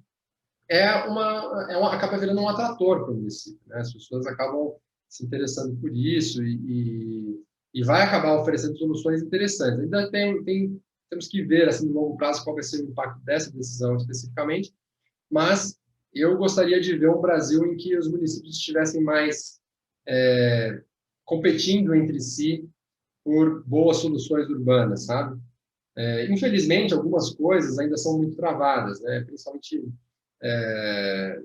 acaba virando um atrator para o município, né? As pessoas acabam se interessando por isso e vai acabar oferecendo soluções interessantes. Ainda temos que ver, assim, no longo prazo, qual vai ser o impacto dessa decisão especificamente, mas eu gostaria de ver um Brasil em que os municípios estivessem mais competindo entre si por boas soluções urbanas, sabe? Infelizmente, algumas coisas ainda são muito travadas, né? Principalmente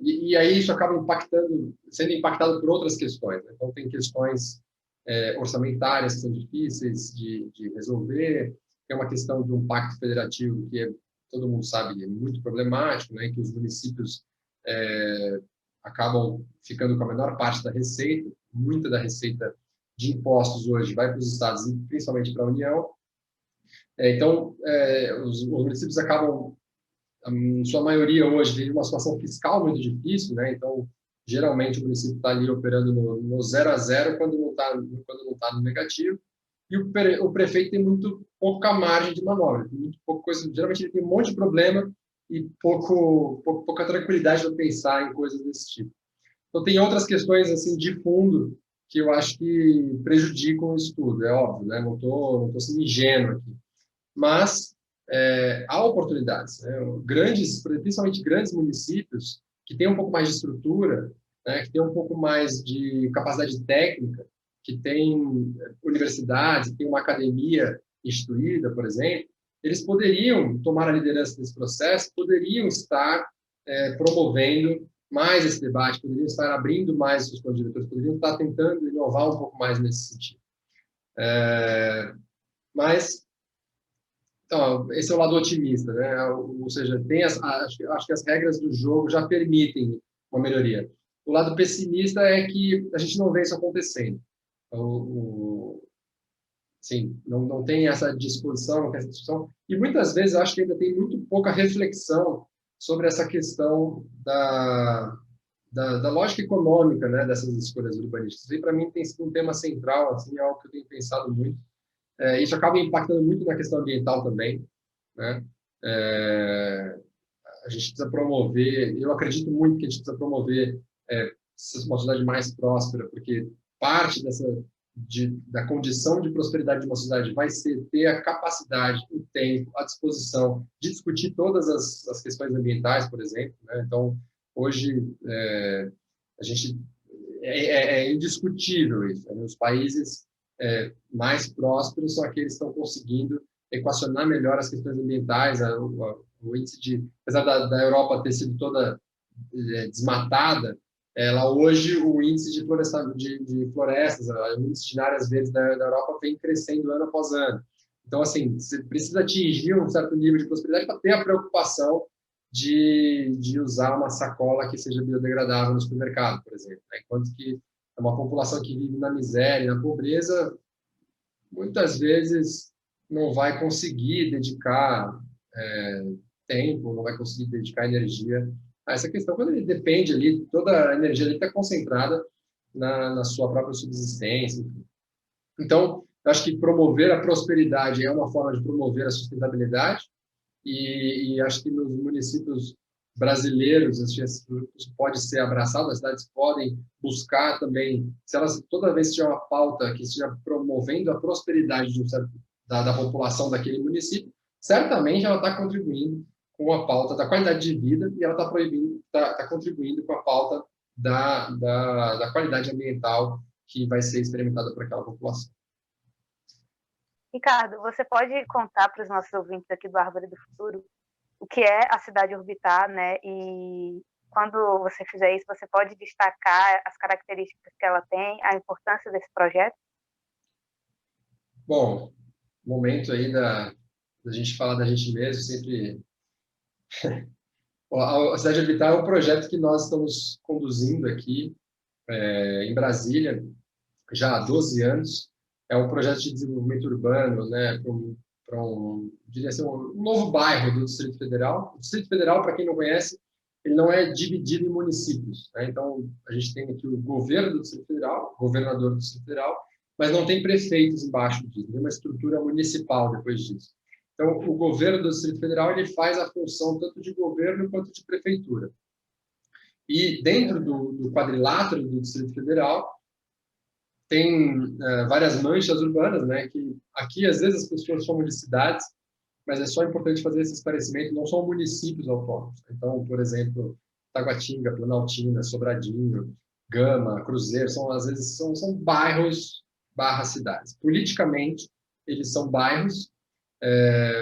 e aí isso acaba sendo impactado por outras questões, né? Então tem questões orçamentárias que são difíceis de resolver, tem uma questão de um pacto federativo que todo mundo sabe é muito problemático, né? Que os municípios acabam ficando com a menor parte da receita, muita da receita de impostos hoje vai para os estados e principalmente para a União. Então, os municípios acabam, em sua maioria hoje, tem uma situação fiscal muito difícil, né? Então, geralmente o município está ali operando no 0 a 0 quando não está no negativo, e o prefeito tem muito pouca margem de manobra, muito pouca coisa, geralmente ele tem um monte de problema e pouca tranquilidade para pensar em coisas desse tipo. Então, tem outras questões assim de fundo que eu acho que prejudicam o estudo, é óbvio, né? Não tô sendo ingênuo aqui. Mas há oportunidades, né? Principalmente grandes municípios que têm um pouco mais de estrutura, né? Que têm um pouco mais de capacidade técnica, que têm universidades, têm uma academia instituída, por exemplo, eles poderiam tomar a liderança desse processo, poderiam estar promovendo mais esse debate, poderiam estar abrindo mais os seus diretores, poderiam estar tentando inovar um pouco mais nesse sentido. Mas então, esse é o lado otimista, né? Ou seja, acho que as regras do jogo já permitem uma melhoria. O lado pessimista é que a gente não vê isso acontecendo. Sim, não tem essa disposição, essa discussão. E muitas vezes eu acho que ainda tem muito pouca reflexão sobre essa questão da lógica econômica, né, dessas escolhas urbanísticas. E para mim tem sido um tema central, assim, é algo que eu tenho pensado muito. Isso acaba impactando muito na questão ambiental também, né? A gente precisa promover, eu acredito muito que a gente precisa promover uma sociedade mais próspera, porque parte da condição de prosperidade de uma sociedade vai ser ter a capacidade, o tempo, a disposição de discutir todas as questões ambientais, por exemplo, né? Então, hoje, a gente é indiscutível isso, né? Os países mais prósperos são aqueles que estão conseguindo equacionar melhor as questões ambientais, o índice de, apesar da Europa ter sido toda desmatada, ela hoje o índice de florestas, o índice de áreas verdes da Europa vem crescendo ano após ano. Então, assim, você precisa atingir um certo nível de prosperidade para ter a preocupação de usar uma sacola que seja biodegradável no supermercado, por exemplo. Enquanto que é uma população que vive na miséria, na pobreza, muitas vezes não vai conseguir dedicar tempo, não vai conseguir dedicar energia a essa questão, quando ele depende ali, toda a energia ali está concentrada na sua própria subsistência. Então, eu acho que promover a prosperidade é uma forma de promover a sustentabilidade, e acho que nos municípios brasileiros isso pode ser abraçado, as cidades podem buscar também, se elas toda vez que tiver uma pauta que esteja promovendo a prosperidade da população daquele município, certamente ela está contribuindo com a pauta da qualidade de vida, e ela está contribuindo com a pauta da qualidade ambiental que vai ser experimentada por aquela população. Ricardo, você pode contar para os nossos ouvintes aqui do Árvore do Futuro o que é a cidade orbitar, né? E quando você fizer isso, você pode destacar as características que ela tem, a importância desse projeto? Bom, momento aí da gente falar da gente mesmo, sempre... A Cidade Orbitar é um projeto que nós estamos conduzindo aqui em Brasília já há 12 anos. É um projeto de desenvolvimento urbano, né, diria assim, um novo bairro do Distrito Federal. O Distrito Federal, para quem não conhece, ele não é dividido em municípios, né? Então, a gente tem aqui o governo do Distrito Federal, o governador do Distrito Federal, mas não tem prefeitos embaixo disso, tem uma estrutura municipal depois disso. Então, o governo do Distrito Federal ele faz a função tanto de governo quanto de prefeitura. E dentro do quadrilátero do Distrito Federal tem várias manchas urbanas, né? Que aqui às vezes as pessoas chamam de cidades, mas é só importante fazer esse esclarecimento. Não são municípios autônomos. Então, por exemplo, Taguatinga, Planaltina, Sobradinho, Gama, Cruzeiro, às vezes são bairros barra cidades. Politicamente, eles são bairros,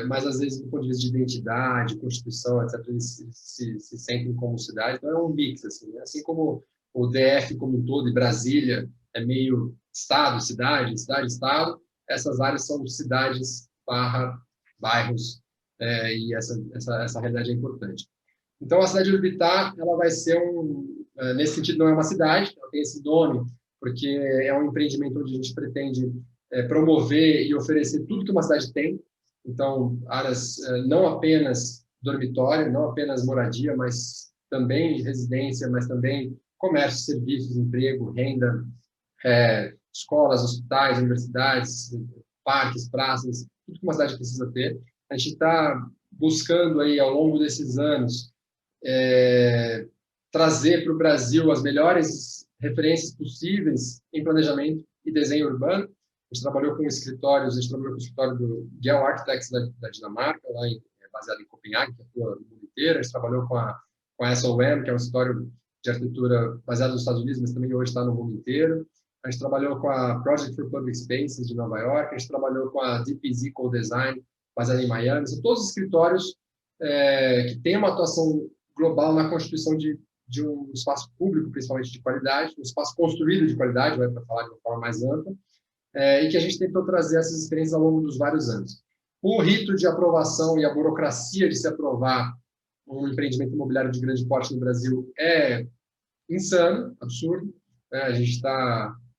mas às vezes do ponto de vista de identidade, constituição, etc., eles se sentem como cidade. Então é um mix, assim, né? Assim como o DF como um todo e Brasília é meio estado, cidade, cidade, estado, essas áreas são cidades barra bairros, e essa realidade é importante. Então a cidade orbitar, ela vai ser nesse sentido não é uma cidade, ela tem esse nome porque é um empreendimento onde a gente pretende promover e oferecer tudo que uma cidade tem. Então, áreas não apenas dormitório, não apenas moradia, mas também residência, mas também comércio, serviços, emprego, renda, escolas, hospitais, universidades, parques, praças, tudo que uma cidade precisa ter. A gente está buscando aí, ao longo desses anos, trazer para o Brasil as melhores referências possíveis em planejamento e desenho urbano. A gente trabalhou com escritórios, a gente trabalhou com o escritório do Gale Architects da Dinamarca, baseado em Copenhague, que atua no mundo inteiro. A gente trabalhou com a SOM, que é um escritório de arquitetura baseado nos Estados Unidos, mas também hoje está no mundo inteiro. A gente trabalhou com a Project for Public Spaces de Nova York, a gente trabalhou com a DPZ Co-Design, baseada em Miami. São todos escritórios que têm uma atuação global na constituição de um espaço público, principalmente de qualidade, um espaço construído de qualidade, para falar de uma forma mais ampla, e que a gente tentou trazer essas experiências ao longo dos vários anos. O rito de aprovação e a burocracia de se aprovar um empreendimento imobiliário de grande porte no Brasil é insano, absurdo. A gente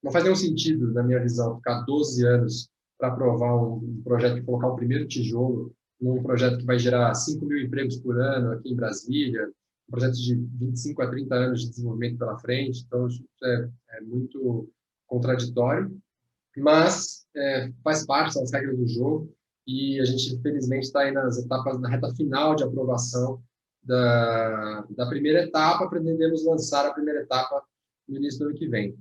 não faz nenhum sentido, na minha visão, ficar 12 anos para aprovar um projeto e colocar o primeiro tijolo num projeto que vai gerar 5 mil empregos por ano aqui em Brasília, um projeto de 25 a 30 anos de desenvolvimento pela frente. Então, isso é muito contraditório, mas faz parte das regras do jogo, e a gente, infelizmente, está aí na reta final de aprovação da primeira etapa. Pretendemos lançar a primeira etapa no início do ano que vem.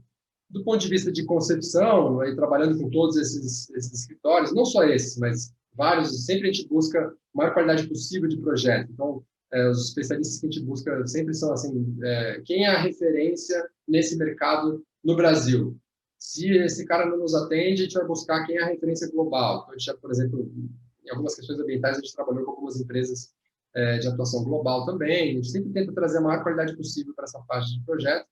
Do ponto de vista de concepção, aí, trabalhando com todos esses escritórios, não só esses, mas vários, sempre a gente busca a maior qualidade possível de projeto. Então, os especialistas que a gente busca sempre são assim, quem é a referência nesse mercado no Brasil? Se esse cara não nos atende, a gente vai buscar quem é a referência global. Então, a gente já, por exemplo, em algumas questões ambientais, a gente trabalhou com algumas empresas de atuação global também. A gente sempre tenta trazer a maior qualidade possível para essa parte de projeto,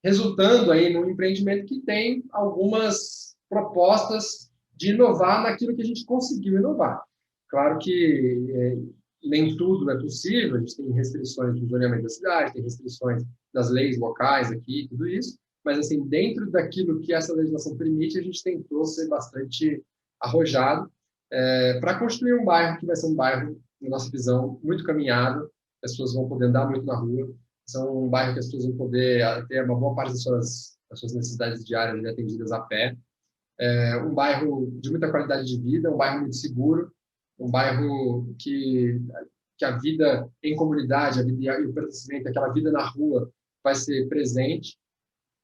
resultando aí num empreendimento que tem algumas propostas de inovar naquilo que a gente conseguiu inovar. Claro que nem tudo é possível, a gente tem restrições do zoneamento da cidade, tem restrições das leis locais aqui, tudo isso, mas assim, dentro daquilo que essa legislação permite, a gente tentou ser bastante arrojado para construir um bairro que vai ser um bairro, na nossa visão, muito caminhado, as pessoas vão poder andar muito na rua, são um bairro que as pessoas vão poder ter uma boa parte das suas necessidades diárias atendidas a pé, um bairro de muita qualidade de vida, um bairro muito seguro, um bairro que a vida em comunidade, a vida e o pertencimento, aquela vida na rua vai ser presente,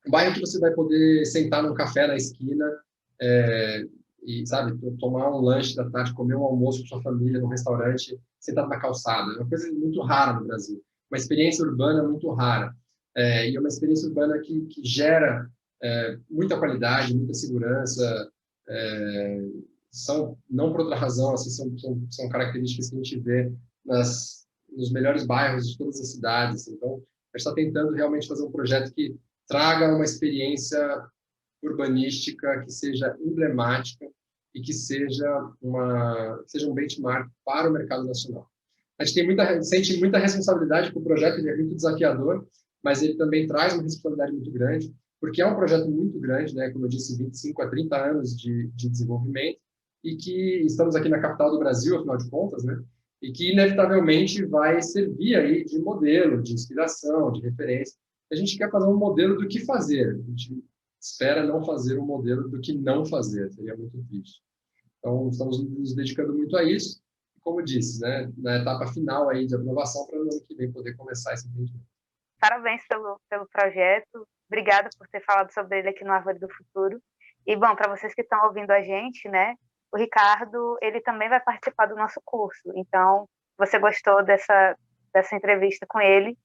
um bairro que você vai poder sentar num café na esquina e, sabe, tomar um lanche da tarde, comer um almoço com sua família num restaurante, sentado na calçada. É uma coisa muito rara no Brasil. Uma experiência urbana muito rara. E é uma experiência urbana que gera muita qualidade, muita segurança. Não por outra razão, assim, são características que a gente vê nos melhores bairros de todas as cidades. Então, a gente está tentando realmente fazer um projeto que traga uma experiência urbanística que seja emblemática e que seja um benchmark para o mercado nacional. A gente sente muita responsabilidade com o projeto, ele é muito desafiador, mas ele também traz uma responsabilidade muito grande, porque é um projeto muito grande, né? Como eu disse, 25 a 30 anos de desenvolvimento, e que estamos aqui na capital do Brasil, afinal de contas, né? E que inevitavelmente vai servir aí de modelo, de inspiração, de referência. A gente quer fazer um modelo do que fazer, a gente espera não fazer um modelo do que não fazer, seria muito triste. Então, estamos nos dedicando muito a isso, e como disse, né, na etapa final aí de aprovação para o ano que vem poder começar esse empreendimento. Parabéns pelo projeto, obrigada por ter falado sobre ele aqui no Árvore do Futuro. E, bom, para vocês que estão ouvindo a gente, né, o Ricardo, ele também vai participar do nosso curso, então, se você gostou dessa entrevista com ele,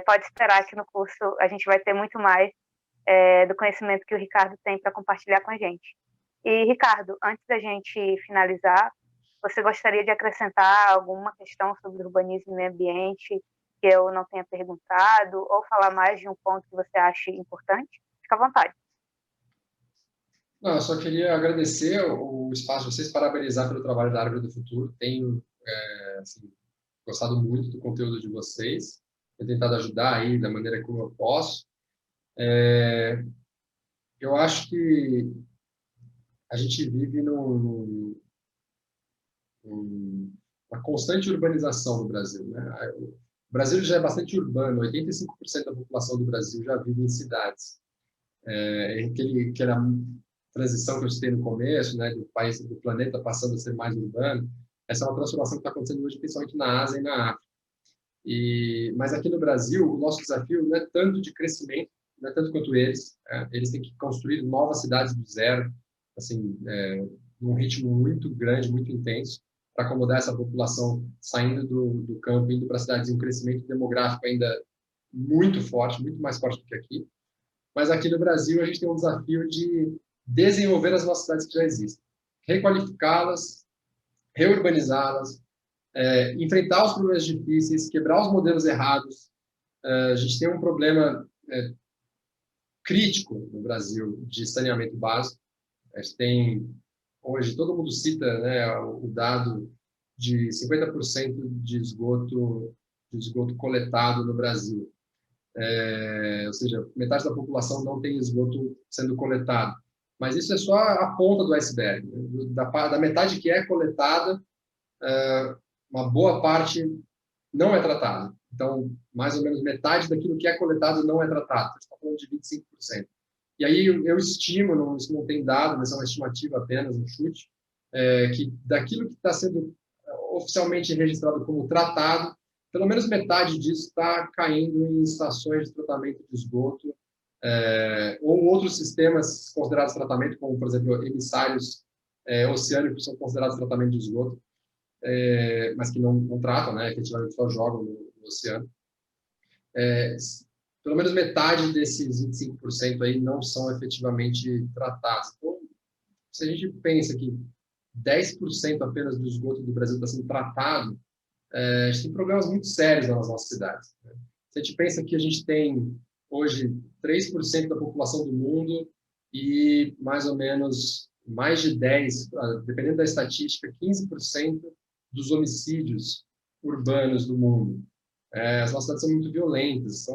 pode esperar que no curso a gente vai ter muito mais do conhecimento que o Ricardo tem para compartilhar com a gente. E, Ricardo, antes da gente finalizar, você gostaria de acrescentar alguma questão sobre urbanismo e meio ambiente que eu não tenha perguntado, ou falar mais de um ponto que você ache importante? Fica à vontade. Não, eu só queria agradecer o espaço de vocês, parabenizar pelo trabalho da Árvore do Futuro. Tenho assim, gostado muito do conteúdo de vocês, tenho tentado ajudar aí da maneira como eu posso. Eu acho que a gente vive uma constante urbanização no Brasil, né? O Brasil já é bastante urbano, 85% da população do Brasil já vive em cidades. Aquela transição que eu citei no começo, né, do planeta passando a ser mais urbano, essa é uma transformação que está acontecendo hoje, principalmente na Ásia e na África. Mas aqui no Brasil, o nosso desafio não é tanto de crescimento, não é tanto quanto eles. Eles têm que construir novas cidades do zero, assim, num ritmo muito grande, muito intenso, para acomodar essa população saindo do campo, indo para cidades, e um crescimento demográfico ainda muito forte, muito mais forte do que aqui. Mas aqui no Brasil a gente tem um desafio de desenvolver as nossas cidades que já existem, requalificá-las, reurbanizá-las, enfrentar os problemas difíceis, quebrar os modelos errados. A gente tem um problema crítico no Brasil de saneamento básico. A gente tem, hoje, todo mundo cita, né, o dado de 50% de esgoto coletado no Brasil. Ou seja, metade da população não tem esgoto sendo coletado. Mas isso é só a ponta do iceberg. Da metade que é coletada, uma boa parte não é tratada. Então, mais ou menos metade daquilo que é coletado não é tratado. A gente está falando de 25%. E aí eu estimo, isso não tem dado, mas é uma estimativa apenas, um chute, que daquilo que está sendo oficialmente registrado como tratado, pelo menos metade disso está caindo em estações de tratamento de esgoto ou outros sistemas considerados tratamento, como, por exemplo, emissários oceânicos são considerados tratamento de esgoto, mas que não tratam, né, efetivamente só jogam no oceano. Pelo menos metade desses 25% aí não são efetivamente tratados. Então, se a gente pensa que 10% apenas do esgoto do Brasil está sendo tratado, a gente tem problemas muito sérios nas nossas cidades. Né? Se a gente pensa que a gente tem hoje 3% da população do mundo e mais ou menos mais de 10, dependendo da estatística, 15% dos homicídios urbanos do mundo. As nossas cidades são muito violentas,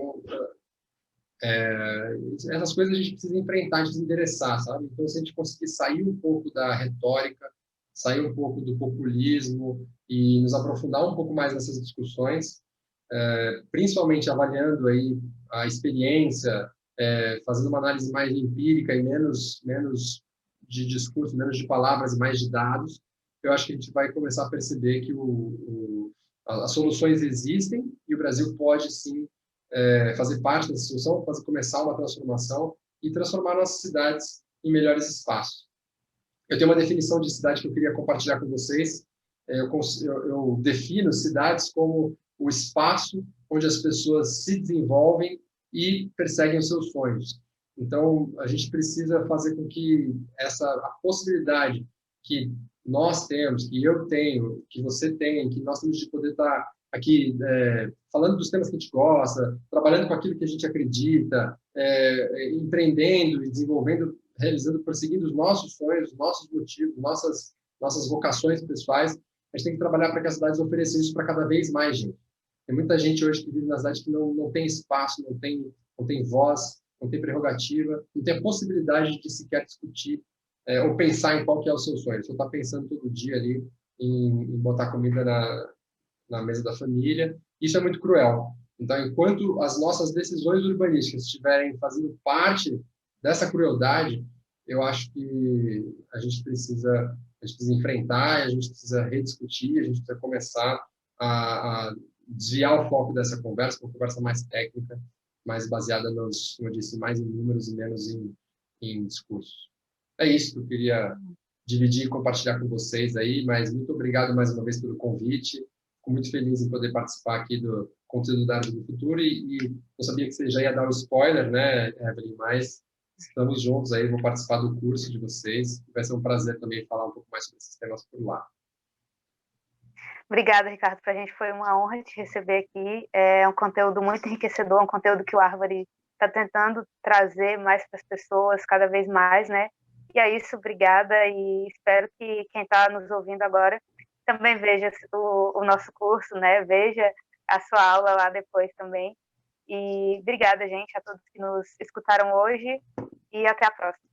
essas coisas a gente precisa enfrentar, a gente precisa endereçar, sabe? Então, se a gente conseguir sair um pouco da retórica, sair um pouco do populismo e nos aprofundar um pouco mais nessas discussões, principalmente avaliando aí a experiência, fazendo uma análise mais empírica e menos de discurso, menos de palavras e mais de dados, eu acho que a gente vai começar a perceber que as soluções existem e o Brasil pode sim fazer parte dessa solução, começar uma transformação e transformar nossas cidades em melhores espaços. Eu tenho uma definição de cidade que eu queria compartilhar com vocês. Eu defino cidades como o espaço onde as pessoas se desenvolvem e perseguem os seus sonhos. Então, a gente precisa fazer com que a possibilidade que nós temos, que eu tenho, que você tem, que nós temos de poder estar aqui falando dos temas que a gente gosta, trabalhando com aquilo que a gente acredita, empreendendo e desenvolvendo, realizando, perseguindo os nossos sonhos, os nossos motivos, nossas vocações pessoais. A gente tem que trabalhar para que as cidades ofereçam isso para cada vez mais gente. Tem muita gente hoje que vive na cidade que não tem espaço, não tem voz, não tem prerrogativa, não tem a possibilidade de sequer discutir ou pensar em qual que é o seu sonho. Você está pensando todo dia ali em botar comida na mesa da família. Isso é muito cruel. Então, enquanto as nossas decisões urbanísticas estiverem fazendo parte dessa crueldade, eu acho que a gente precisa enfrentar, a gente precisa rediscutir, a gente precisa começar a desviar o foco dessa conversa, uma conversa mais técnica, mais baseada como eu disse, mais em números e menos em discursos. É isso que eu queria dividir e compartilhar com vocês aí, mas muito obrigado mais uma vez pelo convite. Fico muito feliz em poder participar aqui do conteúdo da Árvore do Futuro e eu sabia que você já ia dar um spoiler, né, Evelyn, mas estamos juntos aí, vou participar do curso de vocês. Vai ser um prazer também falar um pouco mais sobre esses temas por lá. Obrigada, Ricardo. Para a gente foi uma honra te receber aqui. É um conteúdo muito enriquecedor, um conteúdo que o Árvore está tentando trazer mais para as pessoas, cada vez mais, né? E é isso, obrigada, e espero que quem está nos ouvindo agora também veja o nosso curso, né? Veja a sua aula lá depois também. E obrigada, gente, a todos que nos escutaram hoje, e até a próxima.